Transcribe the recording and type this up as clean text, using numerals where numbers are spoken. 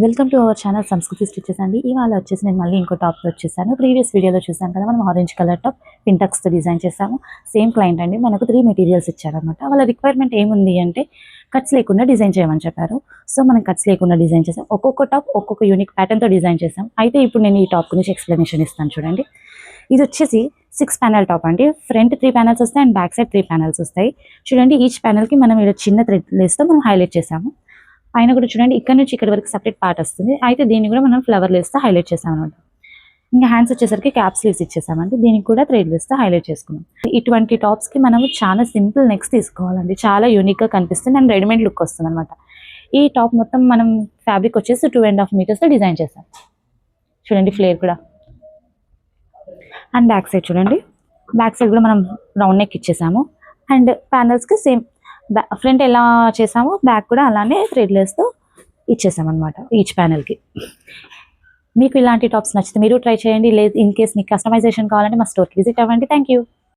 Welcome to our channel సంస్కృతి stitches అండి. ఇవాళ వచ్చేసి నేను మళ్ళీ ఇంకో టాప్ వచ్చేసాను. ప్రీవియస్ వీడియోలో చూసాం కదా, మనం ఆరెంజ్ కలర్ టాప్ పింటక్స్తో డిజైన్ చేసాము. సేమ్ క్లయింట్ అండి, మనకు 3 మెటీరియల్స్ ఇచ్చారనమాట. వాళ్ళ రిక్వైర్మెంట్ ఏముంది అంటే కట్స్ లేకుండా డిజైన్ చేయమని చెప్పారు. సో మనం కట్స్ లేకుండా డిజైన్ చేసాం. ఒక్కొక్క టాప్ ఒక్కొక్క యూనిక్ ప్యాటర్న్తో డిజైన్ చేసాం. అయితే ఇప్పుడు నేను ఈ టాప్ గురించి ఎక్స్ప్లెనేషన్ ఇస్తాను చూడండి. ఇది వచ్చేసి 6 ప్యానెల్ టాప్ అండి. ఫ్రంట్ 3 ప్యానెల్స్ వస్తాయి అండ్ బ్యాక్ సైడ్ 3 ప్యానెల్స్ వస్తాయి. చూడండి, ఈచ్ ప్యానెల్కి మనం ఇలా చిన్న థ్రెడ్ లేస్తో మనం హైలైట్ చేసాము. పైన కూడా చూడండి, ఇక్కడ నుంచి ఇక్కడ వరకు సపరేట్ పార్ట్ వస్తుంది. అయితే దీన్ని కూడా మనం ఫ్లవర్ లేస్తో హైలైట్ చేసాం అనమాట. ఇంకా హ్యాండ్స్ వచ్చేసరికి క్యాప్ స్లీవ్స్ ఇచ్చేసామండి. దీనికి కూడా థ్రెడ్ లేస్తో హైలైట్ చేసుకున్నాం. ఇటువంటి టాప్స్కి మనం చాలా సింపుల్ నెక్స్ తీసుకోవాలండి. చాలా యూనిక్గా కనిపిస్తుంది అండ్ రెడీమేడ్ లుక్ వస్తుంది అనమాట. ఈ టాప్ మొత్తం మనం ఫ్యాబ్రిక్ వచ్చేసి 2.5 మీటర్స్తో డిజైన్ చేసాం. చూడండి, ఫ్లేర్ కూడా. అండ్ బ్యాక్ సైడ్ చూడండి, బ్యాక్ సైడ్ కూడా మనం రౌండ్ నెక్ ఇచ్చేసాము. అండ్ ప్యానల్స్కి సేమ్ ఫ్రంట్ ఎలా చేసామో బ్యాక్ కూడా అలానే థ్రెడ్ లేస్తో ఇచ్చేసామన్నమాట ఈచ్ ప్యానెల్కి. మీకు ఇలాంటి టాప్స్ నచ్చితే మీరు ట్రై చేయండి. లేదు ఇన్ కేస్ మీకు కస్టమైజేషన్ కావాలంటే మా స్టోర్కి విజిట్ అవ్వండి. Thank you.